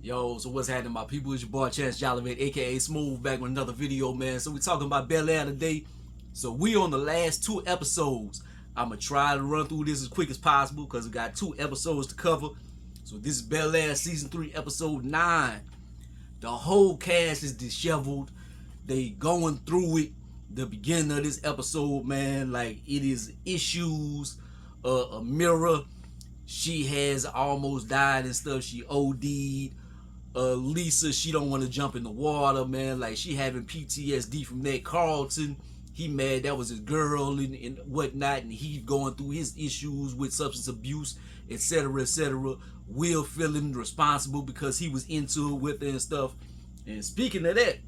Yo, so what's happening, my people? It's your boy Chance Jolly, aka Smooth, back with another video, man. So we talking about Bel-Air today. So we on the last 2 episodes. I'ma try to run through this as quick as possible because we got 2 episodes to cover. So this is Bel-Air season 3, episode 9. The whole cast is disheveled. They going through it. The beginning of this episode, man, like it is issues. A mirror. She has almost died and stuff. She OD'd. Lisa, she don't want to jump in the water, man. Like, she having PTSD from that. Carlton, he mad that was his girl and whatnot, and he going through his issues with substance abuse, etc., etc. Will feeling responsible because he was into it with it and stuff. And speaking of that,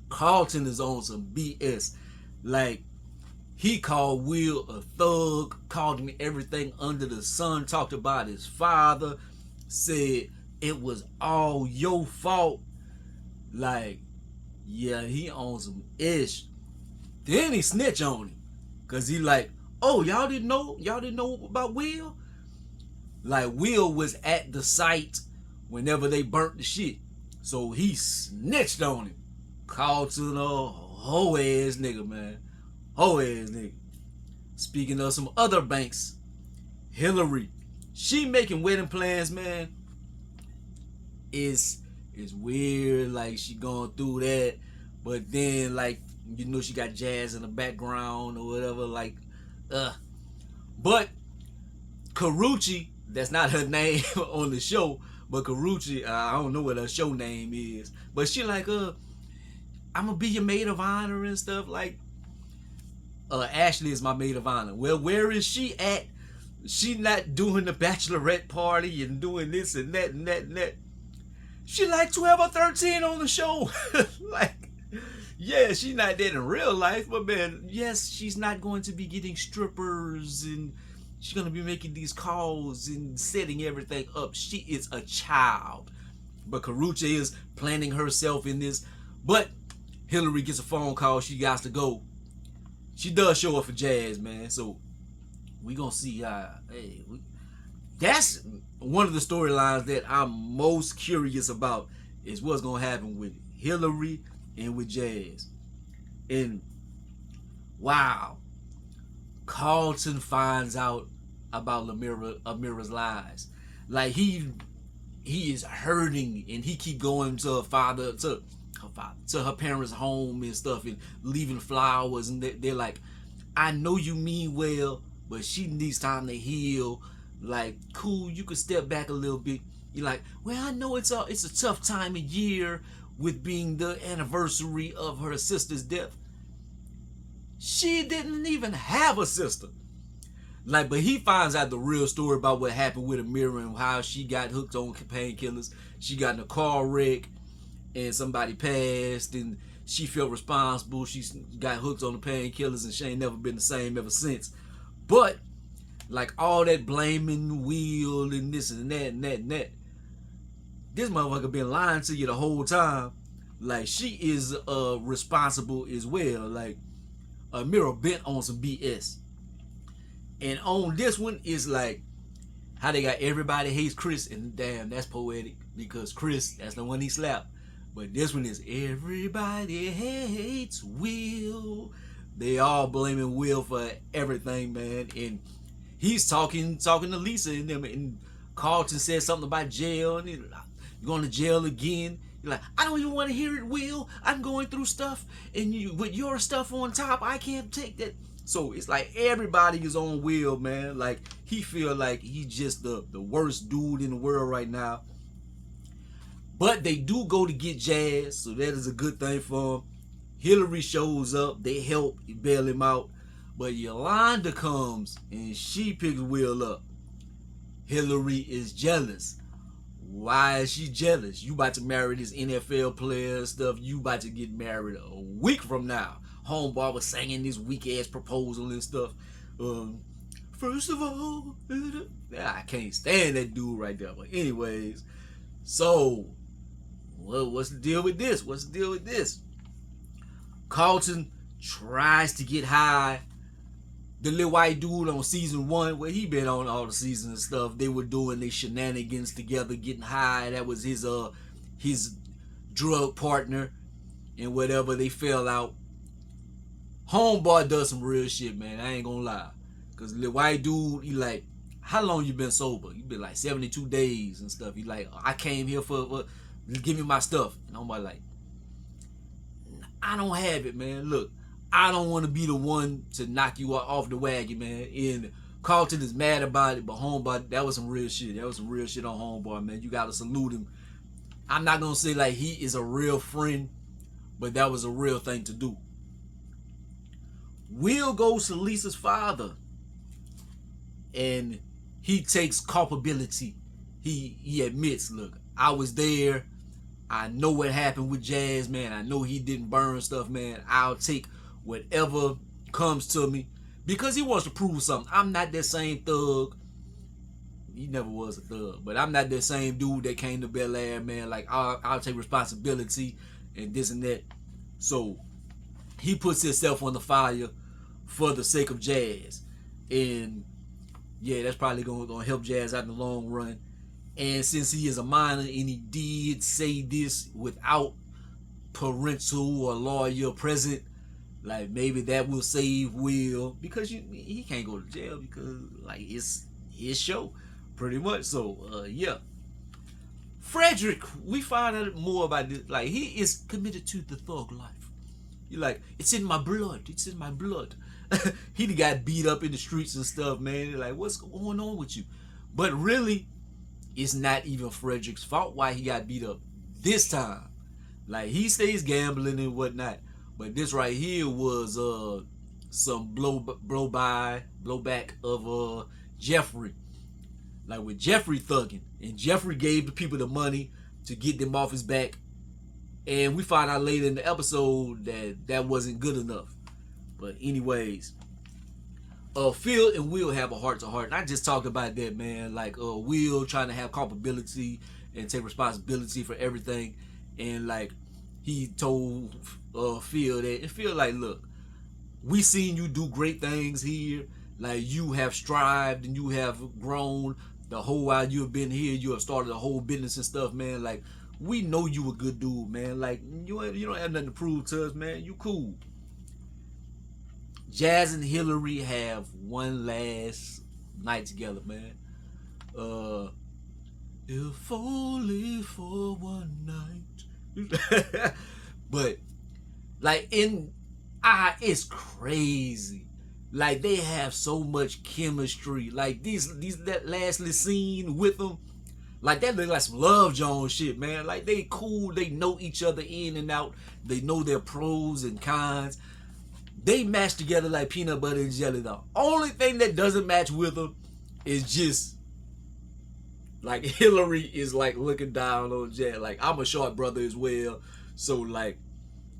Carlton is on some BS. Like, he called Will a thug, called him everything under the sun, talked about his father, said it was all your fault. Like, yeah, he on some ish. Then he snitch on him. Cause he like, oh, y'all didn't know about Will? Like, Will was at the site whenever they burnt the shit. So he snitched on him. Called to the hoe ass nigga, man. Hoe ass nigga. Speaking of some other banks, Hilary, she making wedding plans, man. It's weird, like she going through that, but then like you know she got jazz in the background or whatever, like but Karuchi, that's not her name on the show, but Karuchi, I don't know what her show name is, but she like I'm gonna be your maid of honor and stuff. Like Ashley is my maid of honor. Well, where is she at? She not doing the bachelorette party and doing this and that and that and that. She like 12 or 13 on the show. Like, yeah, she's not dead in real life, but man, yes, she's not going to be getting strippers and she's going to be making these calls and setting everything up. She is a child. But Karuchi is planning herself in this. But Hilary gets a phone call. She got to go. She does show up for jazz, man. So we going to see how, that's one of the storylines that I'm most curious about is what's going to happen with Hilary and with Jazz. And wow, Carlton finds out about Amira's lies. Like he is hurting and he keep going to her parents' home and stuff and leaving flowers, and they're like, I know you mean well, but she needs time to heal. Like, cool, you could step back a little bit. You're like, well, I know it's a tough time of year with being the anniversary of her sister's death. She didn't even have a sister. Like, but he finds out the real story about what happened with Amira and how she got hooked on painkillers. She got in a car wreck and somebody passed and she felt responsible. She got hooked on the painkillers and she ain't never been the same ever since. But like all that blaming Will and this and that and that and that, this motherfucker been lying to you the whole time. Like, she is responsible as well. Like, Amira bent on some BS. And on this one is like how they got everybody hates Chris, and damn, that's poetic because Chris, that's the one he slapped. But this one is everybody hates Will. They all blaming Will for everything, man. And he's talking to Lisa and them, and Carlton said something about jail, and you're going to jail again. You're like, I don't even want to hear it, Will. I'm going through stuff, and you with your stuff on top, I can't take that. So it's like everybody is on Will, man. Like, he feel like he's just the worst dude in the world right now. But they do go to get Jazz, so that is a good thing for him. Hilary shows up, they help bail him out. But Yolanda comes and she picks Will up. Hilary is jealous. Why is she jealous? You about to marry this NFL player and stuff. You about to get married a week from now. Homeboy was singing this weak ass proposal and stuff. First of all, I can't stand that dude right there. But anyways, so what's the deal with this? What's the deal with this? Carlton tries to get high the little white dude on season 1, where he been on all the seasons and stuff, they were doing their shenanigans together, getting high. That was his drug partner, and whatever, they fell out. Homeboy does some real shit, man. I ain't gonna lie. Cause the white dude, he like, how long you been sober? You been like 72 days and stuff. He like, I came here for give me my stuff. And I'm like, I don't have it, man. Look, I don't want to be the one to knock you off the wagon, man. And Carlton is mad about it, but homeboy, that was some real shit. That was some real shit on homeboy, man. You gotta salute him. I'm not gonna say like he is a real friend, but that was a real thing to do. Will goes to Lisa's father, and he takes culpability. He admits, look, I was there. I know what happened with Jazz, man. I know he didn't burn stuff, man. I'll take whatever comes to me, because he wants to prove something. I'm not that same thug. He never was a thug, but I'm not that same dude that came to Bel-Air, man. Like, I'll take responsibility and this and that. So he puts himself on the fire for the sake of Jazz. And yeah, that's probably gonna help Jazz out in the long run. And since he is a minor and he did say this without parental or lawyer present, like, maybe that will save Will, because he can't go to jail, because like it's his show pretty much. So yeah, Frederick, we find out more about this. Like, he is committed to the thug life. You're like, it's in my blood. It's in my blood. He got beat up in the streets and stuff, man. You're like, what's going on with you? But really, it's not even Frederick's fault why he got beat up this time. Like, he stays gambling and whatnot, but this right here was some blowback of Geoffrey. Like, with Geoffrey thugging, and Geoffrey gave the people the money to get them off his back. And we find out later in the episode that wasn't good enough. But anyways, Phil and Will have a heart-to-heart. And I just talked about that, man. Like, Will trying to have culpability and take responsibility for everything. And, like, he told Phil that. And Phil, like, look, we seen you do great things here. Like, you have strived and you have grown the whole while you have been here. You have started a whole business and stuff, man. Like, we know you a good dude, man. Like, you don't have nothing to prove to us, man. You cool. Jazz and Hilary have one last night together, man. If only for one night. But, like, it's crazy. Like, they have so much chemistry. Like, that last little scene with them, like, that look like some Love Jones shit, man. Like, they cool. They know each other in and out. They know their pros and cons. They match together like peanut butter and jelly. The only thing that doesn't match with them is just, like, Hilary is, like, looking down on Jazz. Like, I'm a short brother as well. So, like,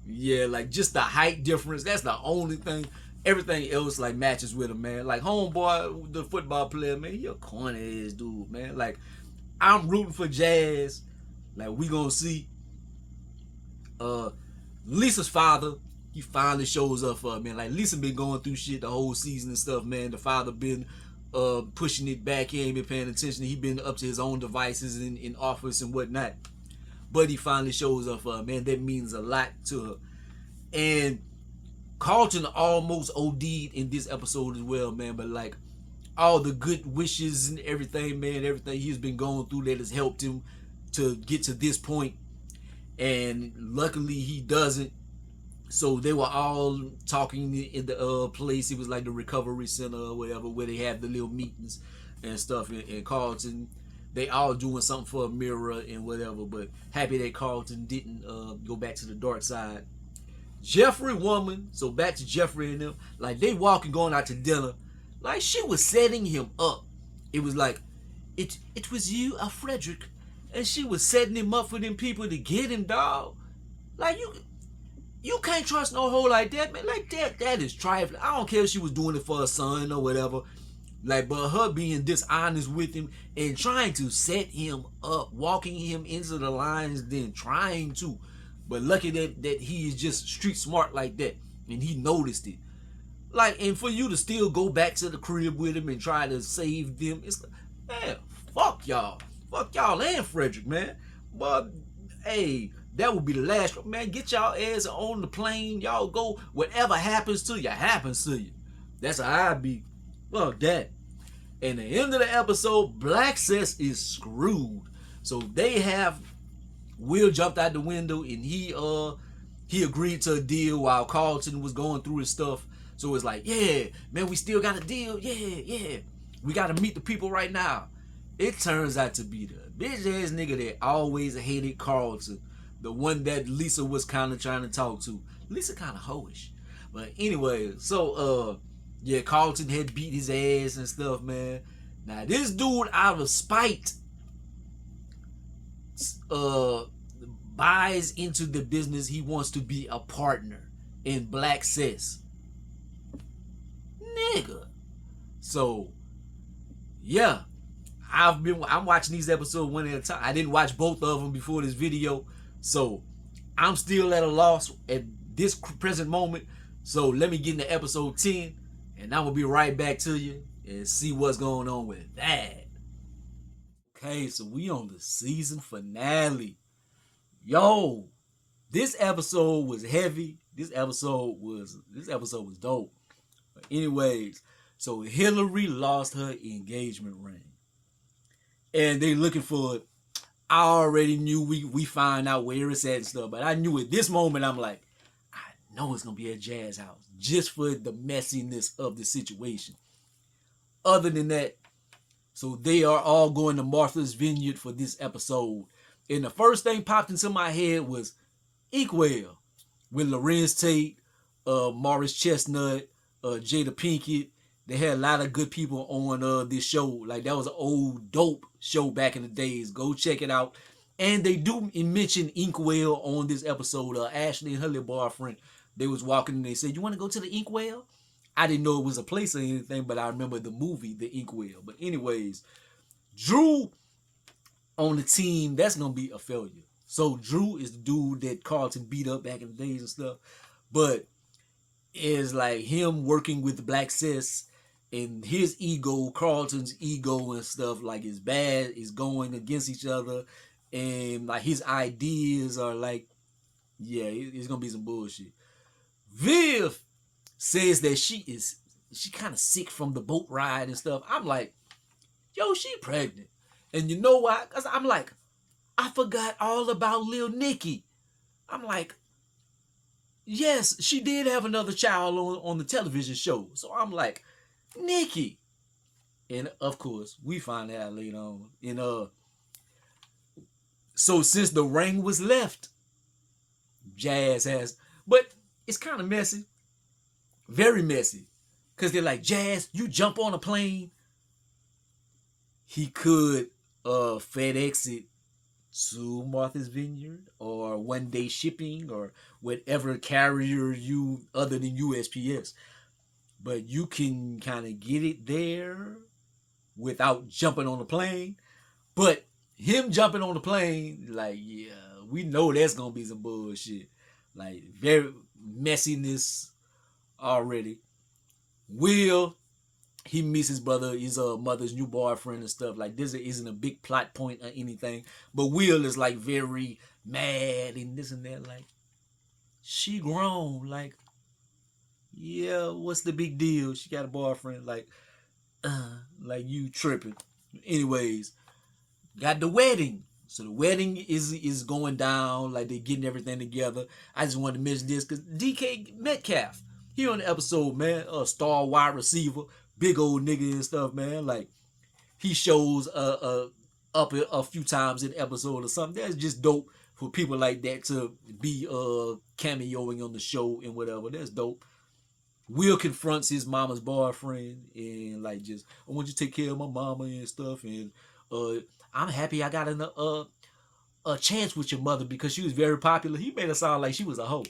yeah, like, just the height difference. That's the only thing. Everything else, like, matches with him, man. Like, homeboy, the football player, man, he a corny ass dude, man. Like, I'm rooting for Jazz. Like, we gonna see. Lisa's father, he finally shows up for her, man. Like, Lisa been going through shit the whole season and stuff, man. The father been pushing it back. He ain't been paying attention. He been up to his own devices in office and whatnot. But he finally shows up for her, man. That means a lot to her. And Carlton almost OD'd in this episode as well, man. But, like, all the good wishes and everything, man, everything he's been going through that has helped him to get to this point. And luckily he doesn't. So they were all talking in the place. It was like the recovery center or whatever, where they have the little meetings and stuff. And Carlton, they all doing something for a mirror and whatever. But happy that Carlton didn't go back to the dark side. Geoffrey woman, so back to Geoffrey and them. Like, they walking, going out to dinner. Like, she was setting him up. It was like, it was you, Frederick. And she was setting him up for them people to get him, dog. Like, you can't trust no hoe like that, man. Like, that is trifling. I don't care if she was doing it for her son or whatever. Like, but her being dishonest with him and trying to set him up, walking him into the lines, then trying to. But lucky that he is just street smart like that. And he noticed it. Like, and for you to still go back to the crib with him and try to save them, it's like, man, fuck y'all. Fuck y'all and Frederick, man. But, hey, that would be the last, man. Get y'all ass on the plane. Y'all go. Whatever happens to you, happens to you. That's how I be. Well, that. And the end of the episode, Blackccess is screwed. So they have Will jumped out the window and he agreed to a deal while Carlton was going through his stuff. So it's like, yeah, man, we still got a deal. Yeah. We got to meet the people right now. It turns out to be the bitch ass nigga that always hated Carlton. The one that Lisa was kind of trying to talk to. Lisa kind of hoish. But anyway, so, yeah, Carlton had beat his ass and stuff, man. Now, this dude, out of spite, buys into the business. He wants to be a partner in Blackccess. Nigga. So, yeah. I'm watching these episodes one at a time. I didn't watch both of them before this video. So, I'm still at a loss at this present moment. So, let me get into episode 10. And I'm going to be right back to you and see what's going on with that. Okay, so we on the season finale. Yo, this episode was heavy. This episode was dope. But anyways, so Hilary lost her engagement ring. And they looking for it. I already knew we find out where it's at and stuff. But I knew at this moment, I'm like, I know it's going to be at Jazz house. Just for the messiness of the situation. Other than that, so they are all going to Martha's Vineyard for this episode. And the first thing popped into my head was Inkwell with Lorenz Tate, Morris Chestnut, Jada Pinkett. They had a lot of good people on this show. Like, that was an old dope show back in the days. Go check it out. And they do mention Inkwell on this episode. Ashley and her little boyfriend, they was walking and they said, you want to go to the Inkwell? I didn't know it was a place or anything, but I remember the movie, The Inkwell. But anyways, Drew on the team, that's going to be a failure. So Drew is the dude that Carlton beat up back in the days and stuff. But it's like him working with Blackccess and his ego, Carlton's ego and stuff, like is bad, is going against each other. And like his ideas are like, yeah, it's going to be some bullshit. Viv says that she kind of sick from the boat ride and stuff. I'm like, yo, she pregnant. And you know why? Because I'm like, I forgot all about Lil Nikki. I'm like, yes, she did have another child on the television show. So I'm like, Nikki. And of course, we find out later on. And so since the ring was left, Jazz has, but it's kind of messy. Very messy. Because they're like, Jazz, you jump on a plane. He could FedEx it to Martha's Vineyard or one day shipping or whatever carrier you other than USPS. But you can kind of get it there without jumping on the plane. But him jumping on the plane, like, yeah, we know that's going to be some bullshit. Like, very messiness already. Will, he meets his brother, his mother's new boyfriend and stuff. Like, this isn't a big plot point or anything. But Will is like very mad and this and that. Like, she grown. Like, yeah, what's the big deal? She got a boyfriend. Like you tripping. Anyways, got the wedding. So the wedding is going down. Like, they getting everything together. I just wanted to mention this because DK Metcalf, he on the episode, man, a star wide receiver, big old nigga and stuff, man. Like, he shows up a few times in the episode or something. That's just dope for people like that to be cameoing on the show and whatever. That's dope. Will confronts his mama's boyfriend and like, just, I want you to take care of my mama and stuff. And I'm happy I got a chance with your mother because she was very popular. He made her sound like she was a hoe.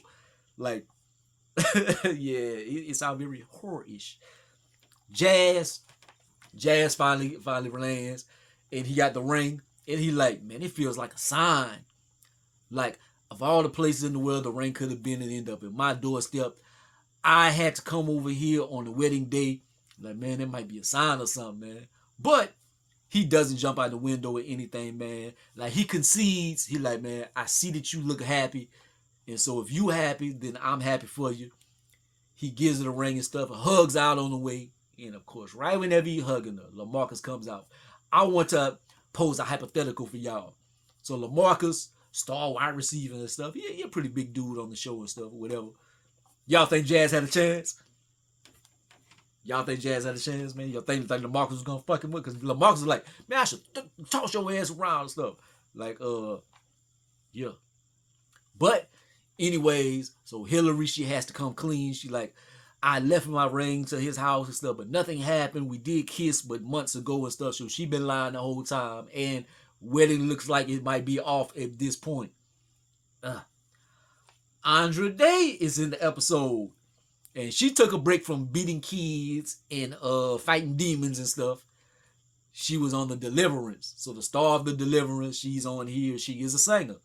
Like, yeah, it sounds very horror-ish. Jazz finally lands and he got the ring and he like, man, it feels like a sign. Like, of all the places in the world the ring could have been and end up at my doorstep, I had to come over here on the wedding day. Like, man, that might be a sign or something, man. But he doesn't jump out the window or anything, man. Like, he concedes. He like, man, I see that you look happy. And so if you happy, then I'm happy for you. He gives her the ring and stuff and hugs out on the way. And of course, right whenever he hugging her, LaMarcus comes out. I want to pose a hypothetical for y'all. So LaMarcus, star wide receiver and stuff. He a pretty big dude on the show and stuff, whatever. Y'all think Jazz had a chance? Y'all think Jazz had a chance, man? Y'all think LaMarcus was gonna fuck him with? Because LaMarcus was like, man, I should toss your ass around and stuff. Like, yeah. But anyways, so Hilary, she has to come clean. She like, I left my ring to his house and stuff, but nothing happened. We did kiss, but months ago and stuff. So she been lying the whole time. And wedding looks like it might be off at this point. Andra Day is in the episode. And she took a break from beating kids and fighting demons and stuff. She was on the Deliverance. So the star of the Deliverance, she's on here. She is a singer.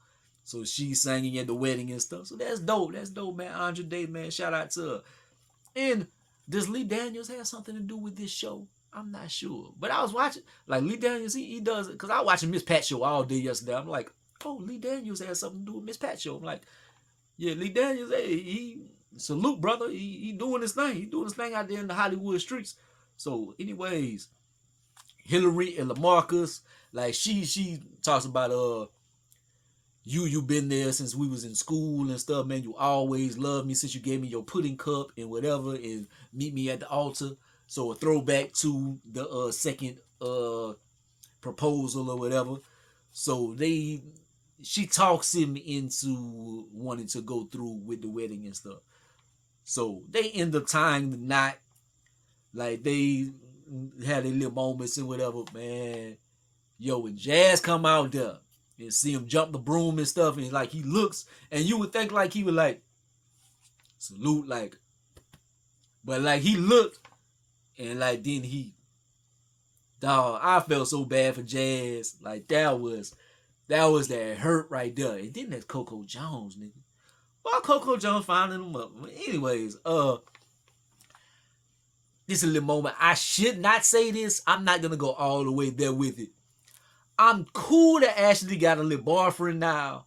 So she's singing at the wedding and stuff. So that's dope. That's dope, man. Andra Day, man. Shout out to her. And does Lee Daniels have something to do with this show? I'm not sure. But I was watching, like Lee Daniels, he does it. Because I was watching Miss Pat show all day yesterday. I'm like, oh, Lee Daniels has something to do with Miss Pat show. I'm like, yeah, Lee Daniels, hey, he salute, brother. He doing his thing. He doing his thing out there in the Hollywood streets. So anyways, Hilary and LaMarcus, like she talks about you been there since we was in school and stuff, man. You always loved me since you gave me your pudding cup and whatever, and meet me at the altar. So a throwback to the second proposal or whatever. So she talks him into wanting to go through with the wedding and stuff. So they end up tying the knot. Like they had their little moments and whatever, man. Yo, when Jazz come out there and see him jump the broom and stuff, and like he looks, and you would think like he would like salute, like, but like he looked, and like then dog, I felt so bad for Jazz. Like that was that hurt right there. And then that's Coco Jones, nigga. Well, Coco Jones finding him up. Anyways, this is a little moment. I should not say this. I'm not gonna go all the way there with it. I'm cool that Ashley got a little boyfriend now.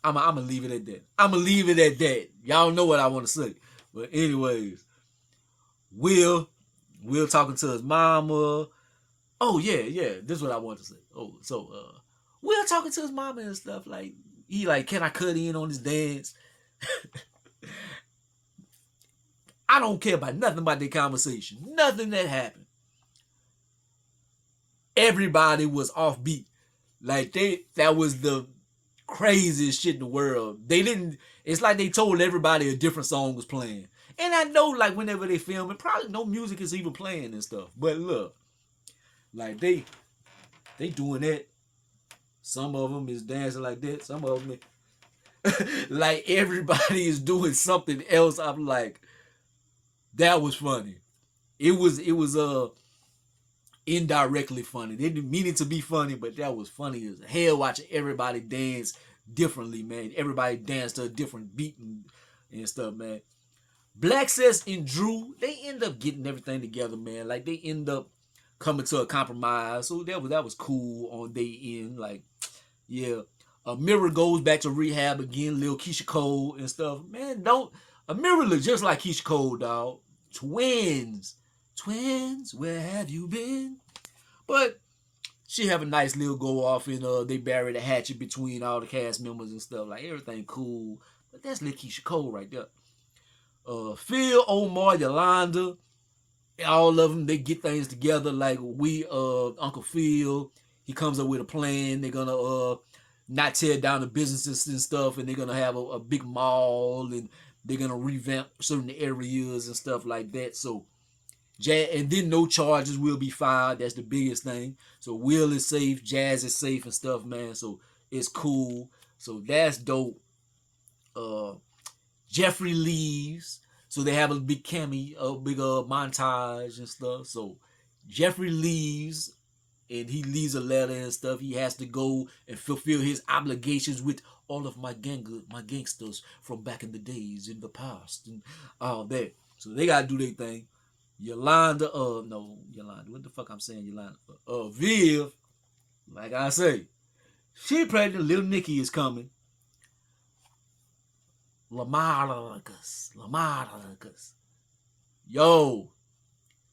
I'm gonna leave it at that. I'm gonna leave it at that. Y'all know what I want to say. But anyways, Will talking to his mama. Oh yeah. This is what I want to say. Oh, so Will talking to his mama and stuff. Like he like, can I cut in on this dance? I don't care about nothing about their conversation. Nothing that happened. Everybody was offbeat. Like that was the craziest shit in the world. It's like they told everybody a different song was playing. And I know like whenever they film it, probably no music is even playing and stuff. But look, like they doing that. Some of them is dancing like that. Some of them like everybody is doing something else. I'm like, that was funny. It was indirectly funny. They didn't mean it to be funny, but that was funny as hell watching everybody dance differently, man. Everybody danced to a different beat and stuff, man. Blackccess and Drew, they end up getting everything together, man. Like they end up coming to a compromise. So that was cool on their end. Like, yeah. Mirror goes back to rehab again, Lil Keisha Cole and stuff. Man, Mirror look just like Keisha Cole, dog. Twins, where have you been? But she have a nice little go off and they bury the hatchet between all the cast members and stuff. Like everything cool. But that's Lil Keisha Cole right there. Phil, Omar, Yolanda, all of them, they get things together. Like Uncle Phil, he comes up with a plan. They're gonna not tear down the businesses and stuff, and they're gonna have a big mall, and they're gonna revamp certain areas and stuff like that. So and then no charges will be filed. That's the biggest thing. So Will is safe, Jazz is safe and stuff, man. So it's cool. So that's dope. Geoffrey leaves. So they have a big montage and stuff. So Geoffrey leaves and he leaves a letter and stuff. He has to go and fulfill his obligations with all of my gangsters from back in the days in the past and all that. So they gotta do their thing. Yolanda, no, Yolanda, what the fuck I'm saying, Yolanda? Viv, like I say, she pregnant. Little Nicky is coming. Lamarcus. Yo,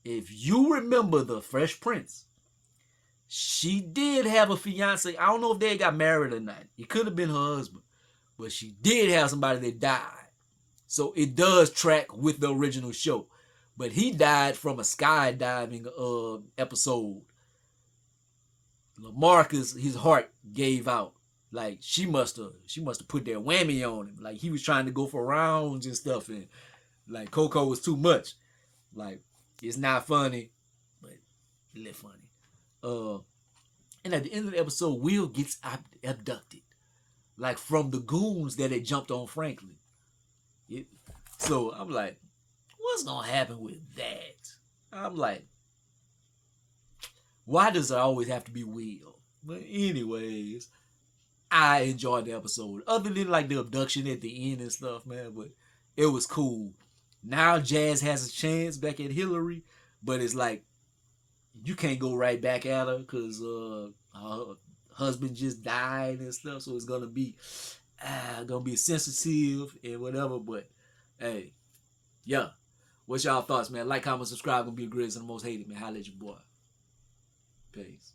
if you remember the Fresh Prince, she did have a fiance. I don't know if they got married or not. It could have been her husband, but she did have somebody that died. So it does track with the original show. But he died from a skydiving episode. Lamarcus, his heart gave out. Like she must have put that whammy on him. Like he was trying to go for rounds and stuff, and like Coco was too much. Like it's not funny, but it lit funny. And at the end of the episode, Will gets abducted, like from the goons that had jumped on Franklin. So I'm like, what's gonna happen with that? I'm like, why does it always have to be Will? But anyways, I enjoyed the episode. Other than like the abduction at the end and stuff, man, but it was cool. Now Jazz has a chance back at Hilary, but it's like you can't go right back at her because her husband just died and stuff. So it's gonna be sensitive and whatever. But hey, yeah. What's y'all thoughts, man? Like, comment, subscribe. Gonna be the greatest and the most hated, man. Holla at your boy. Peace.